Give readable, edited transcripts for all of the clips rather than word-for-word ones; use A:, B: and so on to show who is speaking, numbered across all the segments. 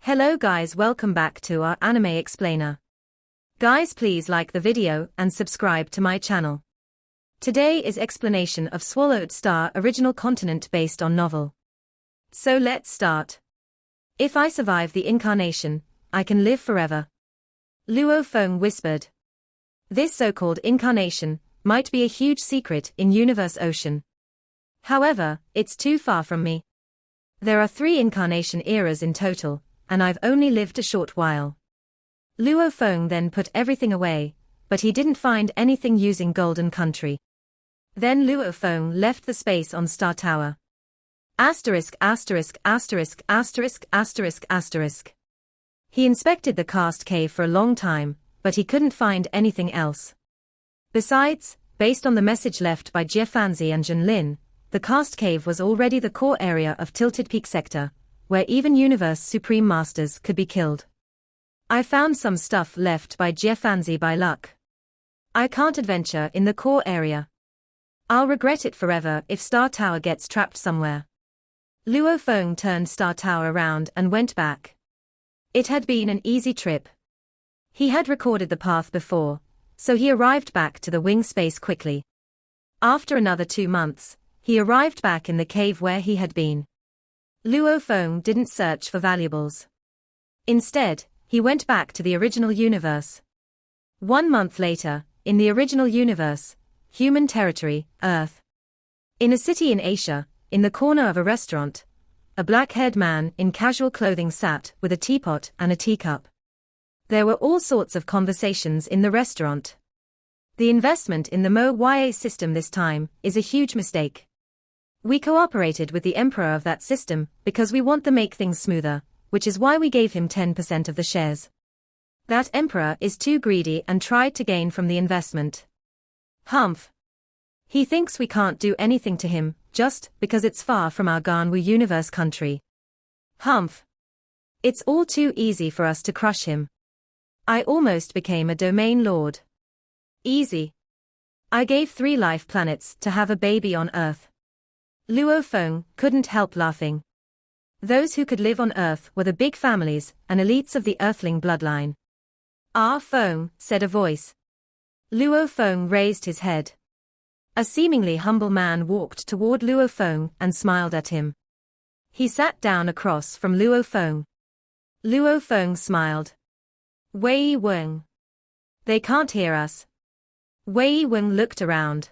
A: Hello guys, welcome back to our anime explainer. Guys, please like the video and subscribe to my channel. Today is explanation of Swallowed Star original continent based on novel. So let's start. If I survive the incarnation, I can live forever. Luo Feng whispered. This so-called incarnation might be a huge secret in Universe Ocean. However, it's too far from me. There are 3 incarnation eras in total, and I've only lived a short while. Luo Feng then put everything away, but he didn't find anything using Golden Country. Then Luo Feng left the space on Star Tower. Asterisk asterisk asterisk asterisk asterisk asterisk. He inspected the cast cave for a long time, but he couldn't find anything else. Besides, based on the message left by Jie Fanzi and Jun Lin, the cast cave was already the core area of Tilted Peak Sector, where even Universe Supreme Masters could be killed. I found some stuff left by Jie Fanzi by luck. I can't adventure in the core area. I'll regret it forever if Star Tower gets trapped somewhere. Luo Feng turned Star Tower around and went back. It had been an easy trip. He had recorded the path before, so he arrived back to the wing space quickly. After another 2 months, he arrived back in the cave where he had been. Luo Feng didn't search for valuables. Instead, he went back to the original universe. 1 month later, in the original universe, human territory, Earth. In a city in Asia, in the corner of a restaurant, a black-haired man in casual clothing sat with a teapot and a teacup. There were all sorts of conversations in the restaurant. The investment in the Mo-YA system this time is a huge mistake. We cooperated with the emperor of that system because we want to make things smoother, which is why we gave him 10% of the shares. That emperor is too greedy and tried to gain from the investment. Humph. He thinks we can't do anything to him, just because it's far from our Ganwu universe country. Humph. It's all too easy for us to crush him. I almost became a domain lord. Easy. I gave 3 life planets to have a baby on Earth. Luo Feng couldn't help laughing. Those who could live on Earth were the big families and elites of the Earthling bloodline. Ah, Feng, said a voice. Luo Feng raised his head. A seemingly humble man walked toward Luo Feng and smiled at him. He sat down across from Luo Feng. Luo Feng smiled. Wei Weng. They can't hear us. Wei Weng looked around.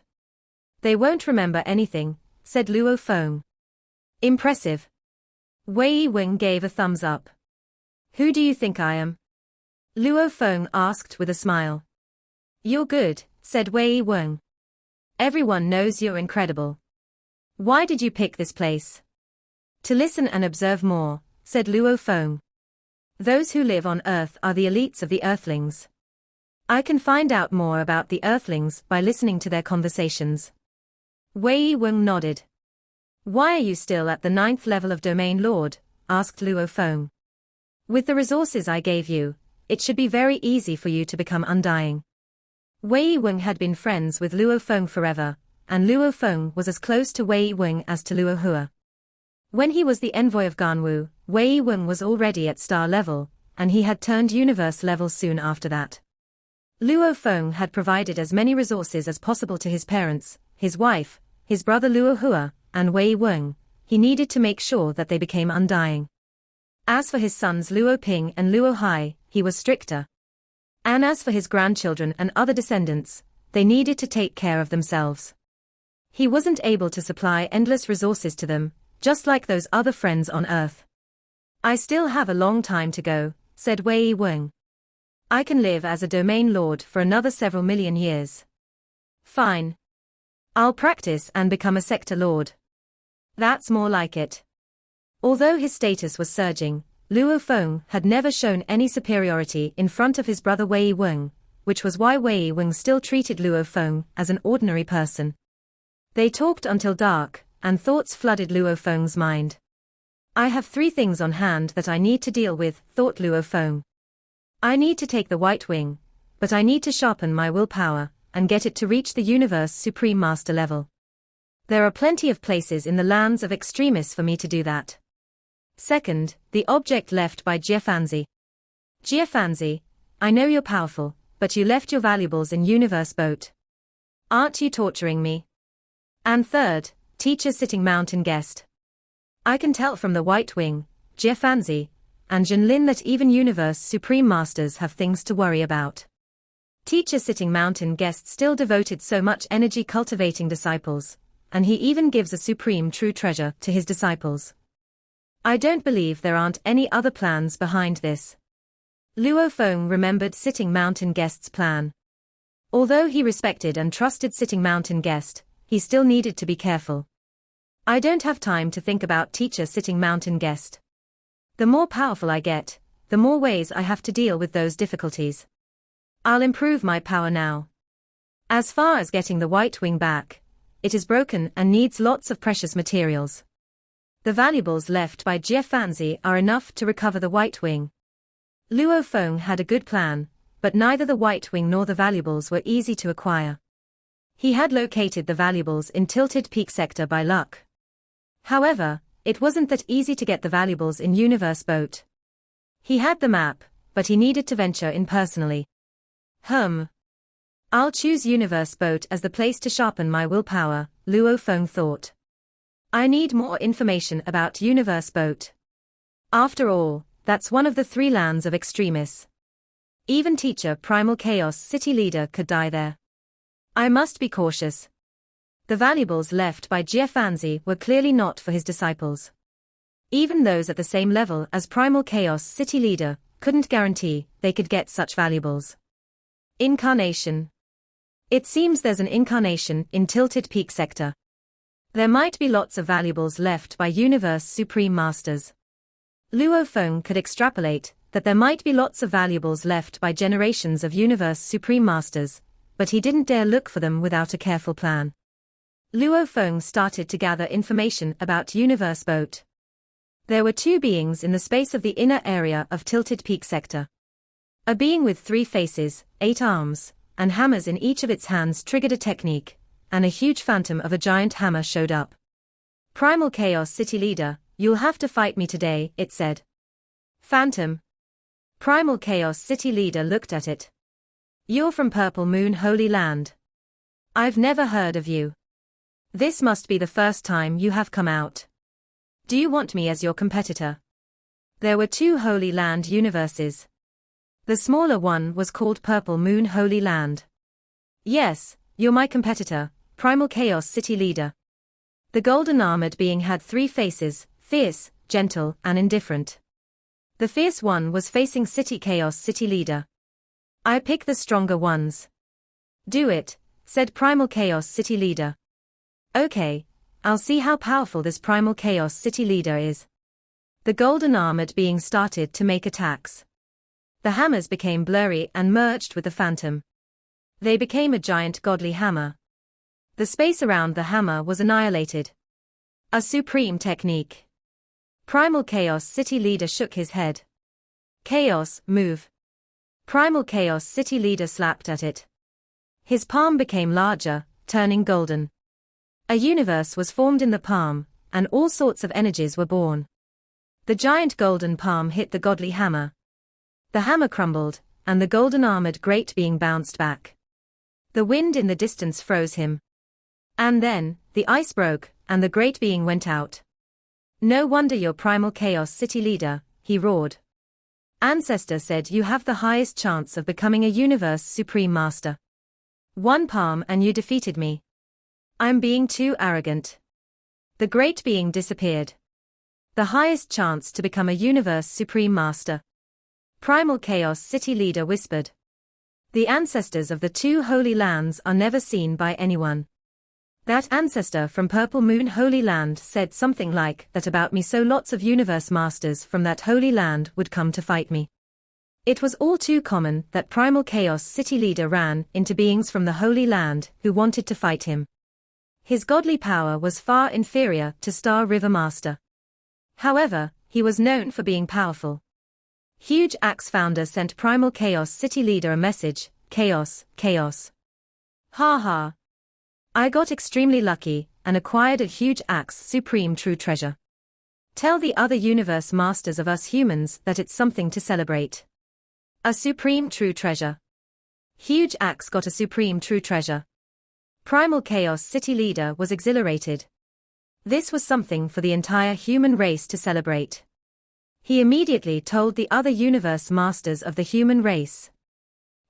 A: They won't remember anything, said Luo Feng. Impressive. Wei Weng gave a thumbs up. Who do you think I am? Luo Feng asked with a smile. You're good, said Wei Weng. Everyone knows you're incredible. Why did you pick this place? To listen and observe more, said Luo Feng. Those who live on Earth are the elites of the Earthlings. I can find out more about the Earthlings by listening to their conversations. Wei Weng nodded. Why are you still at the 9th level of Domain Lord? Asked Luo Feng. With the resources I gave you, it should be very easy for you to become undying. Wei Weng had been friends with Luo Feng forever, and Luo Feng was as close to Wei Weng as to Luo Hua. When he was the envoy of Ganwu, Wei Weng was already at star level, and he had turned universe level soon after that. Luo Feng had provided as many resources as possible to his parents, his wife, his brother Luo Hua, and Wei Weng. He needed to make sure that they became undying. As for his sons Luo Ping and Luo Hai, he was stricter. And as for his grandchildren and other descendants, they needed to take care of themselves. He wasn't able to supply endless resources to them, just like those other friends on Earth. I still have a long time to go, said Wei Weng. I can live as a domain lord for another several million years. Fine. I'll practice and become a sector lord. That's more like it. Although his status was surging, Luo Feng had never shown any superiority in front of his brother Wei Weng, which was why Wei Weng still treated Luo Feng as an ordinary person. They talked until dark, and thoughts flooded Luo Feng's mind. I have 3 things on hand that I need to deal with, thought Luo Feng. I need to take the White Wing, but I need to sharpen my willpower and get it to reach the Universe Supreme Master level. There are plenty of places in the lands of extremists for me to do that. Second, the object left by Jiafanzi. Jiafanzi, I know you're powerful, but you left your valuables in Universe Boat. Aren't you torturing me? And third, teacher sitting mountain guest. I can tell from the White Wing, Jiafanzi, and Jinlin that even Universe Supreme Masters have things to worry about. Teacher sitting mountain guest still devoted so much energy cultivating disciples, and he even gives a supreme true treasure to his disciples. I don't believe there aren't any other plans behind this. Luo Feng remembered sitting mountain guest's plan. Although he respected and trusted sitting mountain guest, he still needed to be careful. I don't have time to think about teacher sitting mountain guest. The more powerful I get, the more ways I have to deal with those difficulties. I'll improve my power now. As far as getting the White Wing back, it is broken and needs lots of precious materials. The valuables left by Jiafanzi are enough to recover the White Wing. Luo Feng had a good plan, but neither the White Wing nor the valuables were easy to acquire. He had located the valuables in Tilted Peak sector by luck. However, it wasn't that easy to get the valuables in Universe Boat. He had the map, but he needed to venture in personally. I'll choose Universe Boat as the place to sharpen my willpower, Luo Feng thought. I need more information about Universe Boat. After all, that's one of the 3 lands of extremists. Even teacher Primal Chaos City Leader could die there. I must be cautious. The valuables left by Jiafanzi were clearly not for his disciples. Even those at the same level as Primal Chaos City Leader couldn't guarantee they could get such valuables. Incarnation. It seems there's an incarnation in Tilted Peak sector. There might be lots of valuables left by Universe Supreme Masters. Luo Feng could extrapolate that there might be lots of valuables left by generations of Universe Supreme Masters, but he didn't dare look for them without a careful plan. Luo Feng started to gather information about Universe Boat. There were 2 beings in the space of the inner area of Tilted Peak sector. A being with 3 faces, 8 arms, and hammers in each of its hands triggered a technique, and a huge phantom of a giant hammer showed up. Primal Chaos City Leader, you'll have to fight me today, it said. Phantom. Primal Chaos City Leader looked at it. You're from Purple Moon Holy Land. I've never heard of you. This must be the first time you have come out. Do you want me as your competitor? There were 2 Holy Land universes. The smaller one was called Purple Moon Holy Land. Yes, you're my competitor, Primal Chaos City Leader. The golden armored being had 3 faces, fierce, gentle, and indifferent. The fierce one was facing City Chaos City Leader. I pick the stronger ones. Do it, said Primal Chaos City Leader. Okay, I'll see how powerful this Primal Chaos City Leader is. The golden armored being started to make attacks. The hammers became blurry and merged with the phantom. They became a giant godly hammer. The space around the hammer was annihilated. A supreme technique. Primal Chaos City Leader shook his head. Chaos, move. Primal Chaos City Leader slapped at it. His palm became larger, turning golden. A universe was formed in the palm, and all sorts of energies were born. The giant golden palm hit the godly hammer. The hammer crumbled, and the golden armored great being bounced back. The wind in the distance froze him. And then, the ice broke, and the great being went out. No wonder you're Primal Chaos City Leader, he roared. Ancestor said you have the highest chance of becoming a Universe Supreme Master. 1 palm and you defeated me. I'm being too arrogant. The great being disappeared. The highest chance to become a Universe Supreme Master. Primal Chaos City Leader whispered. The ancestors of the 2 Holy Lands are never seen by anyone. That ancestor from Purple Moon Holy Land said something like that about me, so lots of Universe Masters from that Holy Land would come to fight me. It was all too common that Primal Chaos City Leader ran into beings from the Holy Land who wanted to fight him. His godly power was far inferior to Star River Master. However, he was known for being powerful. Huge Axe founder sent Primal Chaos City Leader a message, Chaos, Chaos. Ha ha. I got extremely lucky and acquired a Huge Axe Supreme True Treasure. Tell the other universe masters of us humans that it's something to celebrate. A supreme true treasure. Huge Axe got a supreme true treasure. Primal Chaos City leader was exhilarated. This was something for the entire human race to celebrate. He immediately told the other universe masters of the human race.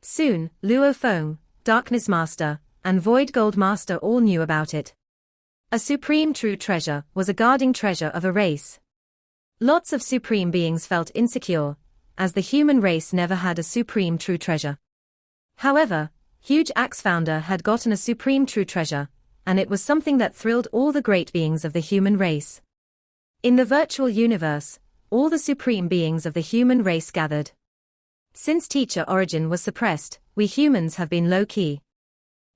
A: Soon, Luo Feng, Darkness Master, and Void Gold Master all knew about it. A supreme true treasure was a guarding treasure of a race. Lots of supreme beings felt insecure, as the human race never had a supreme true treasure. However, Huge Axe founder had gotten a supreme true treasure, and it was something that thrilled all the great beings of the human race. In the virtual universe, all the supreme beings of the human race gathered. Since teacher origin was suppressed, we humans have been low-key.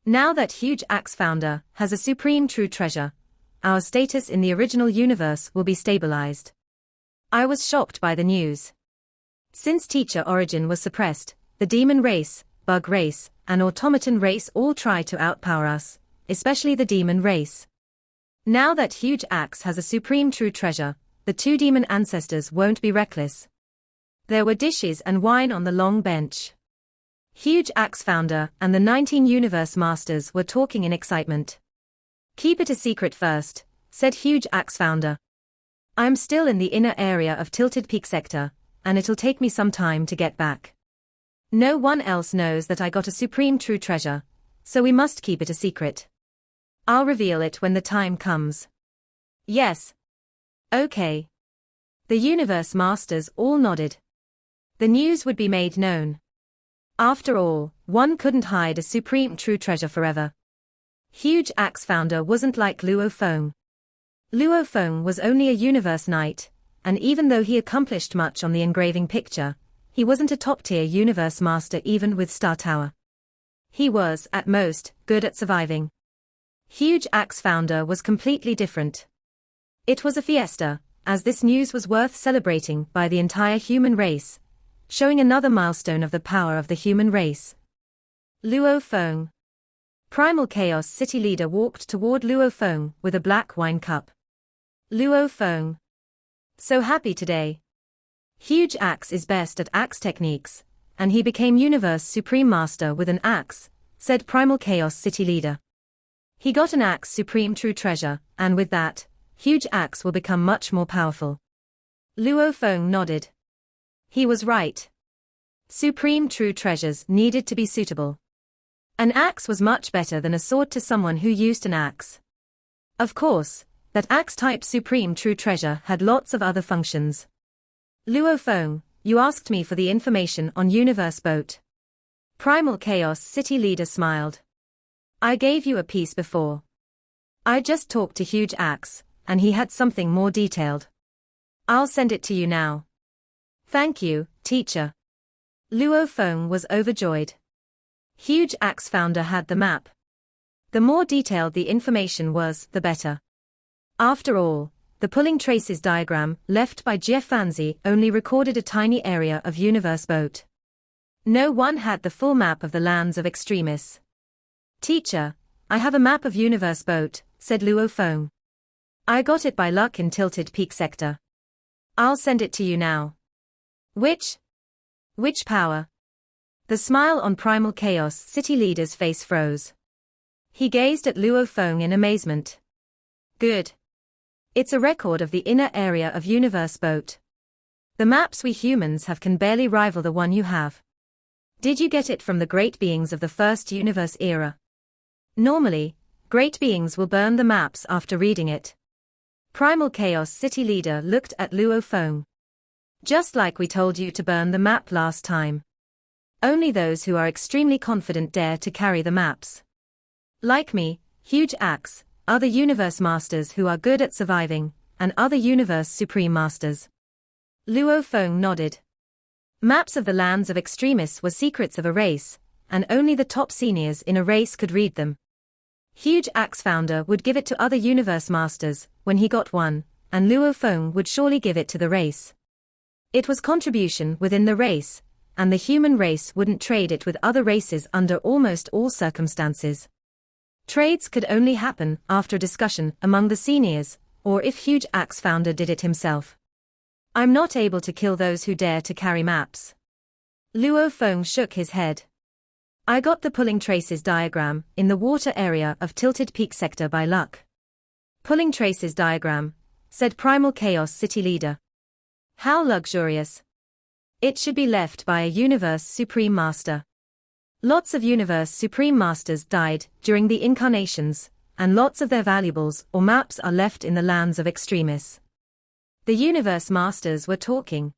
A: Now that Huge Axe founder has a supreme true treasure, our status in the original universe will be stabilized. I was shocked by the news. Since teacher origin was suppressed, the demon race, bug race, and automaton race all try to outpower us, especially the demon race. Now that Huge Axe has a supreme true treasure, the two demon ancestors won't be reckless. There were dishes and wine on the long bench. Huge Axe founder and the 19 universe masters were talking in excitement. Keep it a secret first, said Huge Axe founder. I'm still in the inner area of Tilted Peak sector, and it'll take me some time to get back. No one else knows that I got a supreme true treasure, so we must keep it a secret. I'll reveal it when the time comes. Yes. Okay. The universe masters all nodded. The news would be made known. After all, one couldn't hide a supreme true treasure forever. Huge Axe founder wasn't like Luo Feng. Luo Feng was only a universe knight, and even though he accomplished much on the engraving picture, he wasn't a top-tier universe master even with Star Tower. He was, at most, good at surviving. Huge Axe founder was completely different. It was a fiesta, as this news was worth celebrating by the entire human race, showing another milestone of the power of the human race. Luo Feng. Primal Chaos City leader walked toward Luo Feng with a black wine cup. Luo Feng. So happy today. Huge Axe is best at axe techniques, and he became Universe Supreme Master with an axe, said Primal Chaos City leader. He got an axe Supreme True Treasure, and with that, Huge Axe will become much more powerful. Luo Feng nodded. He was right. Supreme True Treasures needed to be suitable. An axe was much better than a sword to someone who used an axe. Of course, that axe-type Supreme True Treasure had lots of other functions. Luo Feng, you asked me for the information on Universe Boat. Primal Chaos City leader smiled. I gave you a piece before. I just talked to Huge Axe, and he had something more detailed. I'll send it to you now. Thank you, teacher. Luo Feng was overjoyed. Huge Axe founder had the map. The more detailed the information was, the better. After all, the pulling traces diagram left by Jeff Fanzi only recorded a tiny area of Universe Boat. No one had the full map of the lands of Extremis. Teacher, I have a map of Universe Boat, said Luo Feng. I got it by luck in Tilted Peak sector. I'll send it to you now. Which power? The smile on Primal Chaos City leader's face froze. He gazed at Luo Feng in amazement. Good. It's a record of the inner area of Universe Boat. The maps we humans have can barely rival the one you have. Did you get it from the great beings of the first universe era? Normally, great beings will burn the maps after reading it. Primal Chaos City leader looked at Luo Feng. Just like we told you to burn the map last time. Only those who are extremely confident dare to carry the maps. Like me, Huge Axe, other universe masters who are good at surviving, and other universe supreme masters. Luo Feng nodded. Maps of the lands of Extremis were secrets of a race, and only the top seniors in a race could read them. Huge Axe founder would give it to other universe masters when he got one, and Luo Feng would surely give it to the race. It was contribution within the race, and the human race wouldn't trade it with other races under almost all circumstances. Trades could only happen after a discussion among the seniors, or if Huge Axe Founder did it himself. I'm not able to kill those who dare to carry maps. Luo Feng shook his head. I got the pulling traces diagram in the water area of Tilted Peak sector by luck. Pulling traces diagram, said Primal Chaos City leader. How luxurious. It should be left by a Universe Supreme Master. Lots of Universe Supreme Masters died during the incarnations, and lots of their valuables or maps are left in the lands of Extremis. The Universe Masters were talking.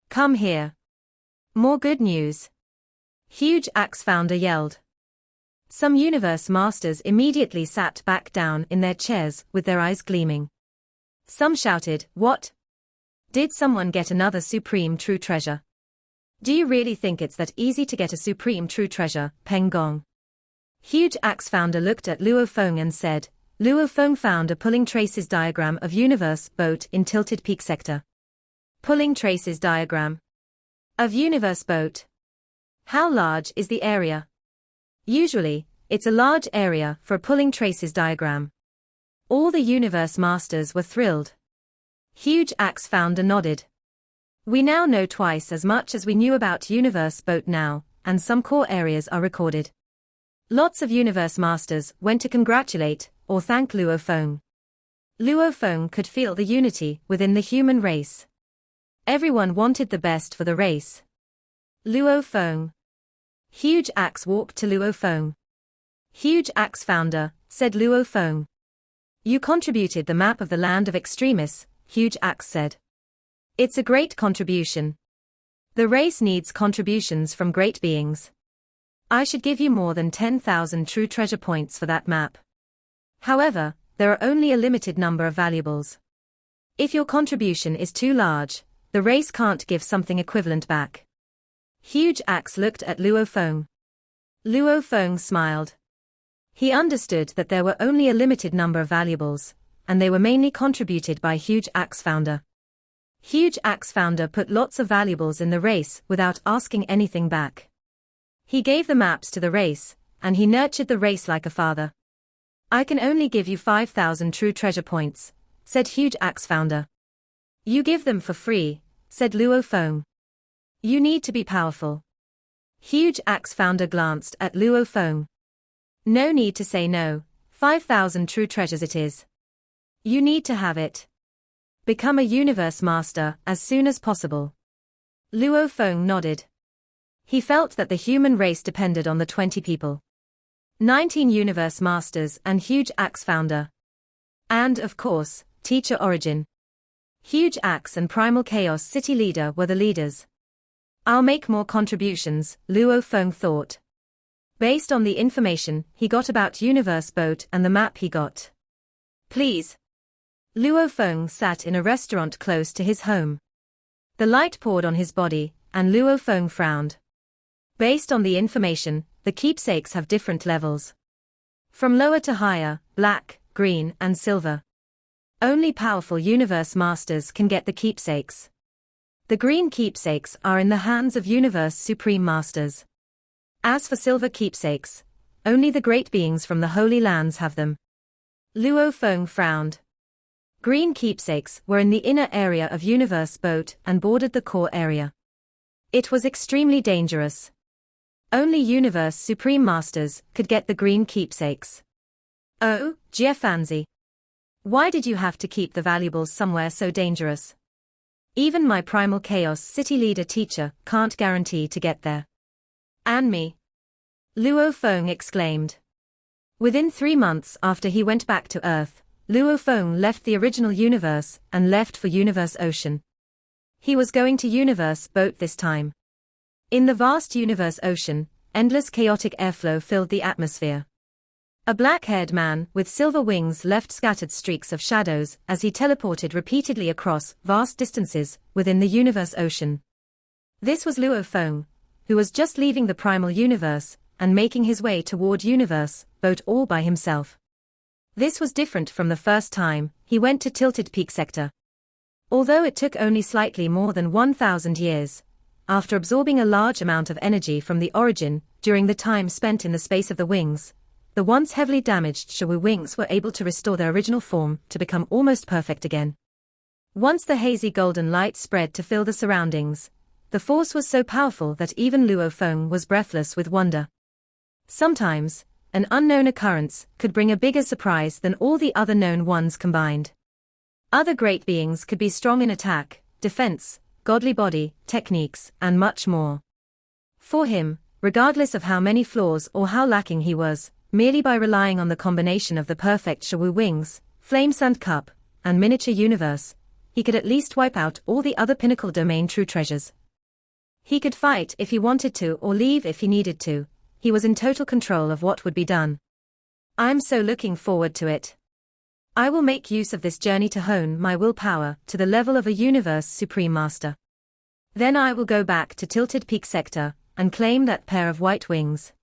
A: Come here. More good news. Huge Axe Founder yelled. Some Universe Masters immediately sat back down in their chairs with their eyes gleaming. Some shouted, "What? Did someone get another Supreme True Treasure? Do you really think it's that easy to get a Supreme True Treasure, Peng Gong?" Huge Axe Founder looked at Luo Feng and said, Luo Feng found a pulling traces diagram of Universe boat in Tilted Peak sector. Pulling traces diagram of Universe boat. How large is the area? Usually, it's a large area for a pulling traces diagram. All the Universe Masters were thrilled. Huge Axe Founder nodded. We now know twice as much as we knew about Universe boat now, and some core areas are recorded. Lots of Universe Masters went to congratulate or thank Luo Feng. Luo Feng could feel the unity within the human race. Everyone wanted the best for the race. Luo Feng. Huge Axe walked to Luo Feng. Huge Axe Founder, said Luo Feng. You contributed the map of the land of Extremis, Huge Axe said. It's a great contribution. The race needs contributions from great beings. I should give you more than 10,000 true treasure points for that map. However, there are only a limited number of valuables. If your contribution is too large, the race can't give something equivalent back. Huge Axe looked at Luo Feng. Luo Feng smiled. He understood that there were only a limited number of valuables, and they were mainly contributed by Huge Axe Founder. Huge Axe Founder put lots of valuables in the race without asking anything back. He gave the maps to the race, and he nurtured the race like a father. I can only give you 5,000 true treasure points, said Huge Axe Founder. You give them for free, said Luo Feng. You need to be powerful. Huge Axe Founder glanced at Luo Feng. No need to say no, 5,000 true treasures it is. You need to have it. Become a Universe Master as soon as possible. Luo Feng nodded. He felt that the human race depended on the 20 people. 19 Universe Masters and Huge Axe Founder. And, of course, Teacher Origin. Huge Axe and Primal Chaos City Leader were the leaders. I'll make more contributions, Luo Feng thought. Based on the information he got about Universe Boat and the map he got. Please. Luo Feng sat in a restaurant close to his home. The light poured on his body, and Luo Feng frowned. Based on the information, the keepsakes have different levels. From lower to higher, black, green, and silver. Only powerful Universe Masters can get the keepsakes. The green keepsakes are in the hands of Universe Supreme Masters. As for silver keepsakes, only the great beings from the Holy Lands have them. Luo Feng frowned. Green keepsakes were in the inner area of Universe Boat and bordered the core area. It was extremely dangerous. Only Universe Supreme Masters could get the green keepsakes. Oh, Jiefanzi. Why did you have to keep the valuables somewhere so dangerous? Even my Primal Chaos City Leader teacher can't guarantee to get there. And me. Luo Feng exclaimed. Within 3 months after he went back to Earth, Luo Feng left the original universe and left for Universe Ocean. He was going to Universe Boat this time. In the vast Universe Ocean, endless chaotic airflow filled the atmosphere. A black-haired man with silver wings left scattered streaks of shadows as he teleported repeatedly across vast distances within the Universe Ocean. This was Luo Feng, who was just leaving the Primal Universe and making his way toward Universe Boat all by himself. This was different from the first time he went to Tilted Peak sector. Although it took only slightly more than 1,000 years, after absorbing a large amount of energy from the origin during the time spent in the space of the wings, the once heavily damaged Shawu wings were able to restore their original form to become almost perfect again. Once the hazy golden light spread to fill the surroundings, the force was so powerful that even Luo Feng was breathless with wonder. Sometimes, an unknown occurrence could bring a bigger surprise than all the other known ones combined. Other great beings could be strong in attack, defense, godly body, techniques, and much more. For him, regardless of how many flaws or how lacking he was, merely by relying on the combination of the perfect Shawu wings, flame sand cup, and miniature universe, he could at least wipe out all the other pinnacle domain true treasures. He could fight if he wanted to or leave if he needed to. He was in total control of what would be done. I'm so looking forward to it. I will make use of this journey to hone my willpower to the level of a universe supreme master. Then I will go back to Tilted Peak Sector and claim that pair of white wings.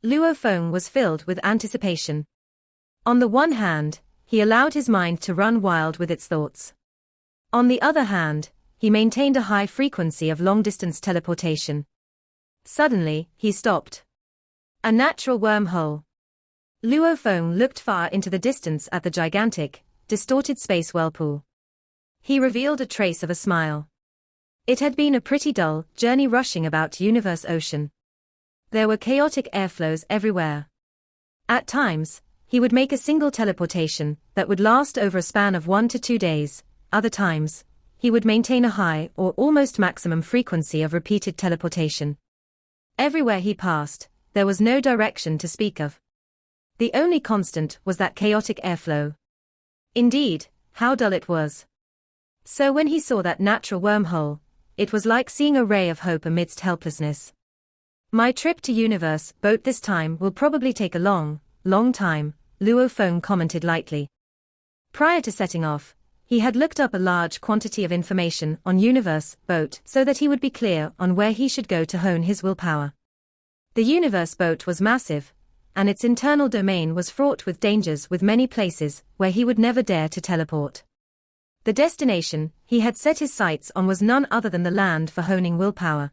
A: Luo Feng was filled with anticipation. On the one hand, he allowed his mind to run wild with its thoughts. On the other hand, he maintained a high frequency of long-distance teleportation. Suddenly, he stopped. A natural wormhole. Luo Feng looked far into the distance at the gigantic, distorted space whirlpool. He revealed a trace of a smile. It had been a pretty dull journey rushing about universe ocean. There were chaotic airflows everywhere. At times, he would make a single teleportation that would last over a span of 1 to 2 days. Other times, he would maintain a high or almost maximum frequency of repeated teleportation. Everywhere he passed, there was no direction to speak of. The only constant was that chaotic airflow. Indeed, how dull it was. So when he saw that natural wormhole, it was like seeing a ray of hope amidst helplessness. My trip to Universe Boat this time will probably take a long time, Luo Feng commented lightly. Prior to setting off, he had looked up a large quantity of information on Universe Boat so that he would be clear on where he should go to hone his willpower. The Universe Boat was massive, and its internal domain was fraught with dangers with many places where he would never dare to teleport. The destination he had set his sights on was none other than the land for honing willpower.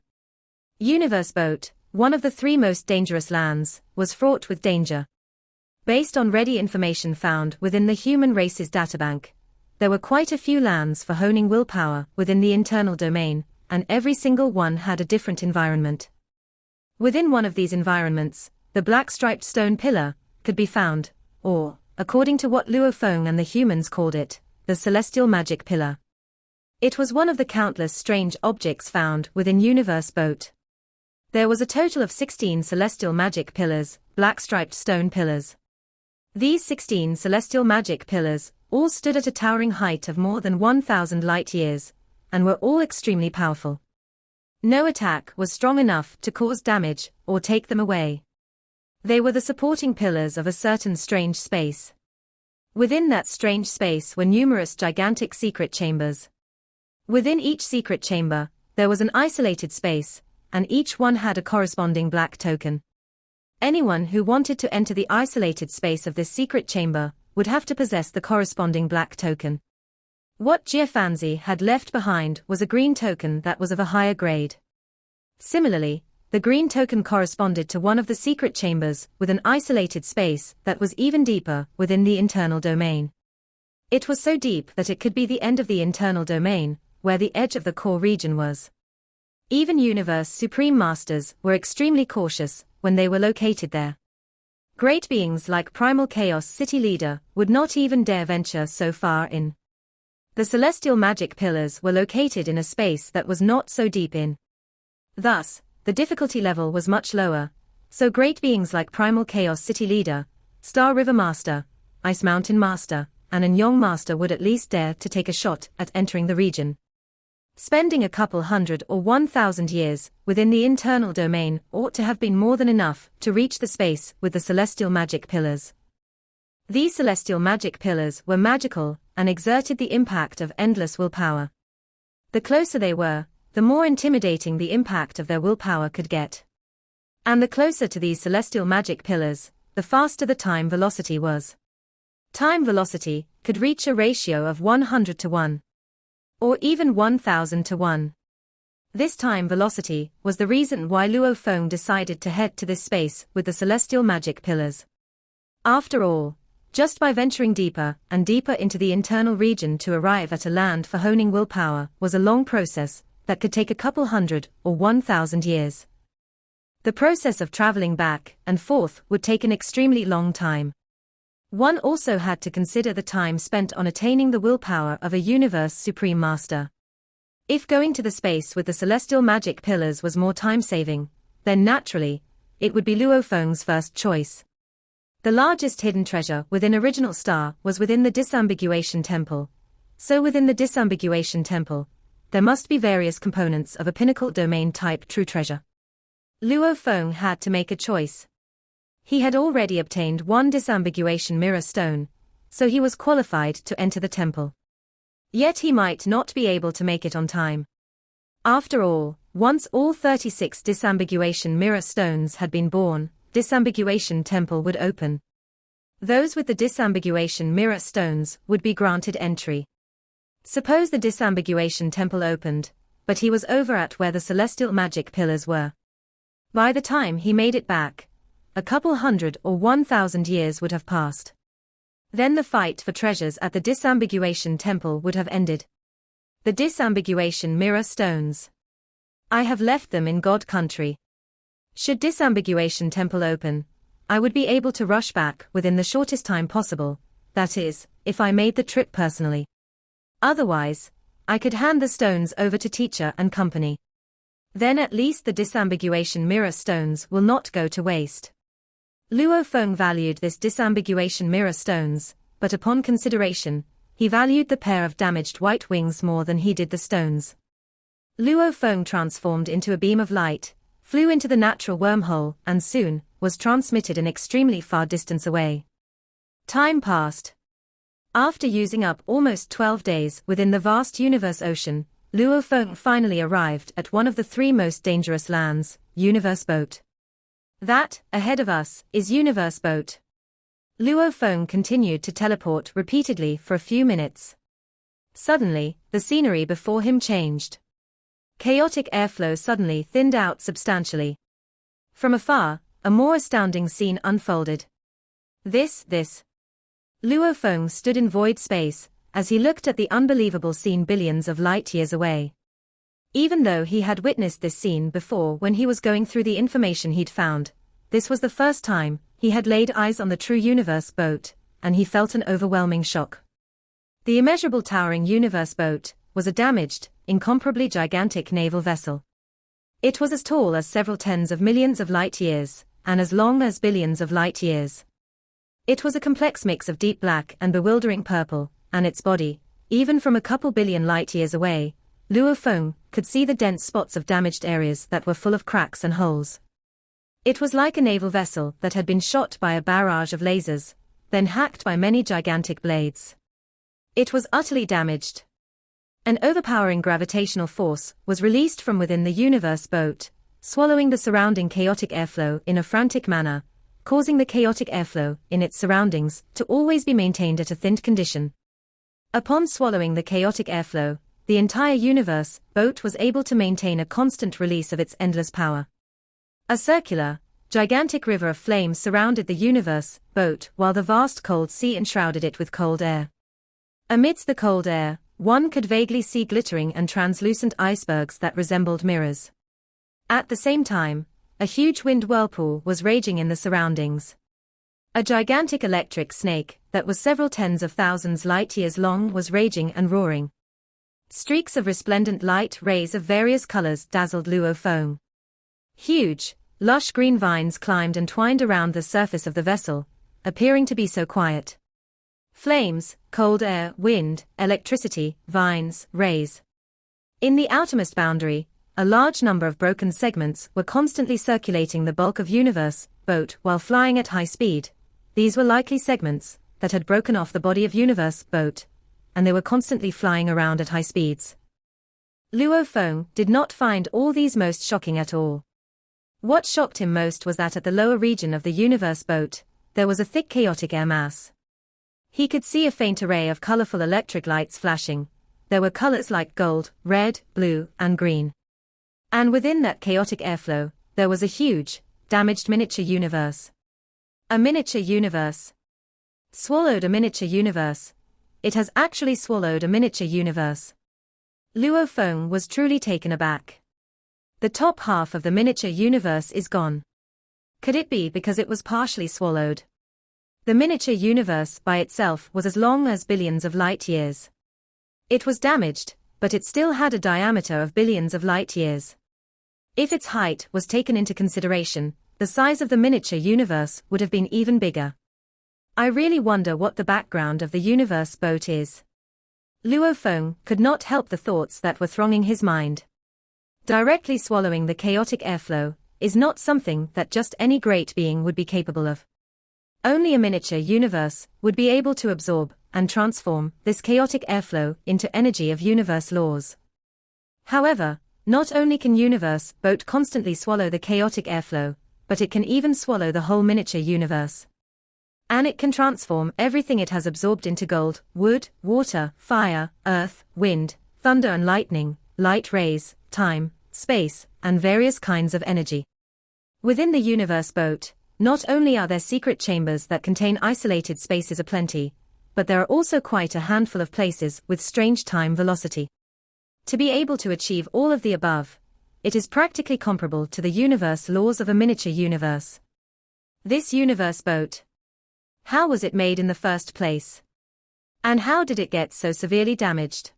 A: Universe Boat, one of the 3 most dangerous lands, was fraught with danger. Based on ready information found within the human race's databank, there were quite a few lands for honing willpower within the internal domain, and every single one had a different environment. Within one of these environments, the black striped stone pillar could be found, or, according to what Luo Feng and the humans called it, the celestial magic pillar. It was one of the countless strange objects found within Universe Boat. There was a total of 16 celestial magic pillars, black striped stone pillars. These 16 celestial magic pillars all stood at a towering height of more than 1,000 light years, and were all extremely powerful. No attack was strong enough to cause damage or take them away. They were the supporting pillars of a certain strange space. Within that strange space were numerous gigantic secret chambers. Within each secret chamber, there was an isolated space, and each one had a corresponding black token. Anyone who wanted to enter the isolated space of this secret chamber would have to possess the corresponding black token. What Jiafanzi had left behind was a green token that was of a higher grade. Similarly, the green token corresponded to one of the secret chambers with an isolated space that was even deeper within the internal domain. It was so deep that it could be the end of the internal domain, where the edge of the core region was. Even Universe Supreme Masters were extremely cautious when they were located there. Great beings like Primal Chaos City Leader would not even dare venture so far in. The celestial magic pillars were located in a space that was not so deep in. Thus, the difficulty level was much lower, so great beings like Primal Chaos City Leader, Star River Master, Ice Mountain Master, and Anyong Master would at least dare to take a shot at entering the region. Spending a couple hundred or 1,000 years within the internal domain ought to have been more than enough to reach the space with the celestial magic pillars. These celestial magic pillars were magical and exerted the impact of endless willpower. The closer they were, the more intimidating the impact of their willpower could get. And the closer to these celestial magic pillars, the faster the time velocity was. Time velocity could reach a ratio of 100 to 1. Or even 1,000 to 1. This time velocity was the reason why Luo Feng decided to head to this space with the celestial magic pillars. After all, just by venturing deeper and deeper into the internal region to arrive at a land for honing willpower was a long process that could take a couple hundred or 1,000 years. The process of traveling back and forth would take an extremely long time. One also had to consider the time spent on attaining the willpower of a universe supreme master. If going to the space with the celestial magic pillars was more time-saving, then naturally, it would be Luo Feng's first choice. The largest hidden treasure within Original Star was within the Disambiguation Temple. So within the Disambiguation Temple, there must be various components of a pinnacle domain type true treasure. Luo Feng had to make a choice. He had already obtained one Disambiguation Mirror Stone, so he was qualified to enter the temple. Yet he might not be able to make it on time. After all, once all 36 Disambiguation Mirror Stones had been born, Disambiguation Temple would open. Those with the Disambiguation Mirror Stones would be granted entry. Suppose the Disambiguation Temple opened, but he was over at where the celestial magic pillars were. By the time he made it back, a couple hundred or 1,000 years would have passed. Then the fight for treasures at the Disambiguation Temple would have ended. The Disambiguation Mirror Stones. I have left them in God Country. Should Disambiguation Temple open, I would be able to rush back within the shortest time possible, that is, if I made the trip personally. Otherwise, I could hand the stones over to teacher and company. Then at least the Disambiguation Mirror Stones will not go to waste. Luo Feng valued this Disambiguation Mirror Stones, but upon consideration, he valued the pair of damaged white wings more than he did the stones. Luo Feng transformed into a beam of light, flew into the natural wormhole, and soon was transmitted an extremely far distance away. Time passed. After using up almost 12 days within the vast universe ocean, Luo Feng finally arrived at one of the three most dangerous lands, Universe Boat. That, ahead of us, is Universe Boat. Luo Feng continued to teleport repeatedly for a few minutes. Suddenly, the scenery before him changed. Chaotic airflow suddenly thinned out substantially. From afar, a more astounding scene unfolded. This. Luo Feng stood in void space, as he looked at the unbelievable scene billions of light-years away. Even though he had witnessed this scene before when he was going through the information he'd found, this was the first time he had laid eyes on the true Universe Boat, and he felt an overwhelming shock. The immeasurable towering Universe Boat was a damaged, incomparably gigantic naval vessel. It was as tall as several tens of millions of light-years, and as long as billions of light-years. It was a complex mix of deep black and bewildering purple, and its body, even from a couple billion light-years away, Luo Feng could see the dense spots of damaged areas that were full of cracks and holes. It was like a naval vessel that had been shot by a barrage of lasers, then hacked by many gigantic blades. It was utterly damaged. An overpowering gravitational force was released from within the Universe Boat, swallowing the surrounding chaotic airflow in a frantic manner, causing the chaotic airflow in its surroundings to always be maintained at a thinned condition. Upon swallowing the chaotic airflow, the entire Universe Boat was able to maintain a constant release of its endless power. A circular, gigantic river of flame surrounded the Universe Boat while the vast cold sea enshrouded it with cold air. Amidst the cold air, one could vaguely see glittering and translucent icebergs that resembled mirrors. At the same time, a huge wind whirlpool was raging in the surroundings. A gigantic electric snake that was several tens of thousands light-years long was raging and roaring. Streaks of resplendent light rays of various colors dazzled Luo Feng. Huge, lush green vines climbed and twined around the surface of the vessel, appearing to be so quiet. Flames, cold air, wind, electricity, vines, rays. In the outermost boundary, a large number of broken segments were constantly circulating the bulk of Universe Boat while flying at high speed. These were likely segments that had broken off the body of Universe Boat, and they were constantly flying around at high speeds. Luo Feng did not find all these most shocking at all. What shocked him most was that at the lower region of the Universe Boat, there was a thick chaotic air mass. He could see a faint array of colorful electric lights flashing. There were colors like gold, red, blue, and green. And within that chaotic airflow, there was a huge, damaged miniature universe. A miniature universe. Swallowed a miniature universe. It has actually swallowed a miniature universe. Luo Feng was truly taken aback. The top half of the miniature universe is gone. Could it be because it was partially swallowed? The miniature universe by itself was as long as billions of light years. It was damaged, but it still had a diameter of billions of light years. If its height was taken into consideration, the size of the miniature universe would have been even bigger. I really wonder what the background of the universe boat is. Luo Feng could not help the thoughts that were thronging his mind. Directly swallowing the chaotic airflow is not something that just any great being would be capable of. Only a miniature universe would be able to absorb and transform this chaotic airflow into energy of universe laws. However, not only can universe boat constantly swallow the chaotic airflow, but it can even swallow the whole miniature universe. And it can transform everything it has absorbed into gold, wood, water, fire, earth, wind, thunder and lightning, light rays, time, space, and various kinds of energy. Within the universe boat, not only are there secret chambers that contain isolated spaces aplenty, but there are also quite a handful of places with strange time velocity. To be able to achieve all of the above, it is practically comparable to the universe laws of a miniature universe. This universe boat. How was it made in the first place? And how did it get so severely damaged?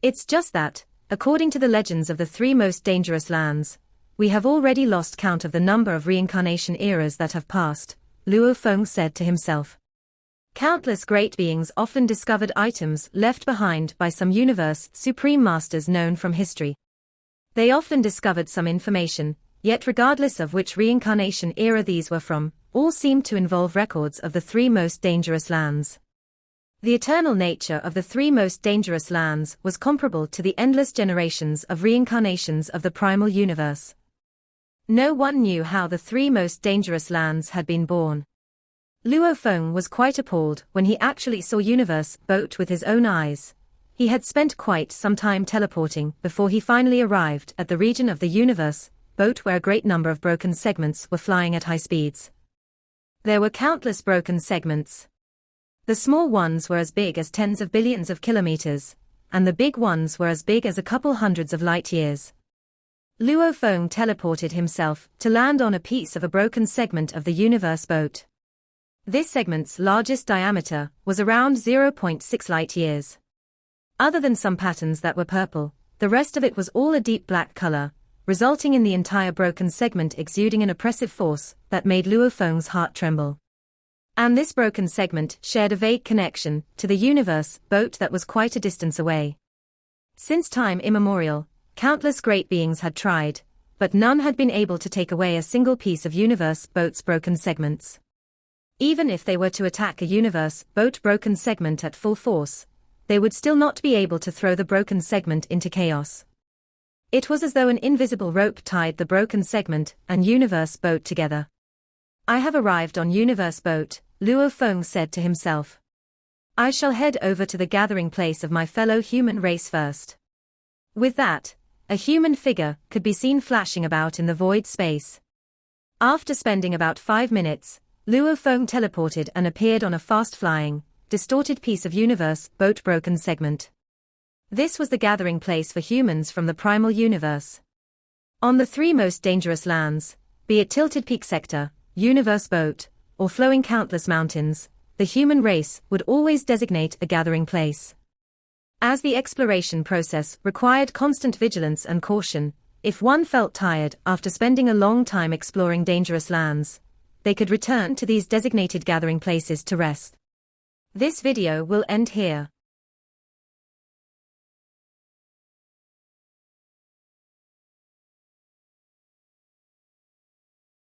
A: It's just that, according to the legends of the three most dangerous lands, we have already lost count of the number of reincarnation eras that have passed, Luo Feng said to himself. Countless great beings often discovered items left behind by some universe supreme masters known from history. They often discovered some information, yet regardless of which reincarnation era these were from, all seemed to involve records of the three most dangerous lands. The eternal nature of the three most dangerous lands was comparable to the endless generations of reincarnations of the primal universe. No one knew how the three most dangerous lands had been born. Luo Feng was quite appalled when he actually saw universe boat with his own eyes. He had spent quite some time teleporting before he finally arrived at the region of the universe boat where a great number of broken segments were flying at high speeds. There were countless broken segments. The small ones were as big as tens of billions of kilometers, and the big ones were as big as a couple hundreds of light years. Luo Feng teleported himself to land on a piece of a broken segment of the universe boat. This segment's largest diameter was around 0.6 light years. Other than some patterns that were purple, the rest of it was all a deep black color, resulting in the entire broken segment exuding an oppressive force that made Luo Feng's heart tremble. And this broken segment shared a vague connection to the universe boat that was quite a distance away. Since time immemorial, countless great beings had tried, but none had been able to take away a single piece of universe boat's broken segments. Even if they were to attack a universe boat broken segment at full force, they would still not be able to throw the broken segment into chaos. It was as though an invisible rope tied the broken segment and universe boat together. I have arrived on universe boat, Luo Feng said to himself. I shall head over to the gathering place of my fellow human race first. With that, a human figure could be seen flashing about in the void space. After spending about 5 minutes, Luo Feng teleported and appeared on a fast-flying, distorted piece of universe boat broken segment. This was the gathering place for humans from the primal universe. On the three most dangerous lands, be it tilted peak sector, universe boat, or flowing countless mountains, the human race would always designate a gathering place. As the exploration process required constant vigilance and caution, if one felt tired after spending a long time exploring dangerous lands, they could return to these designated gathering places to rest. This video will end here.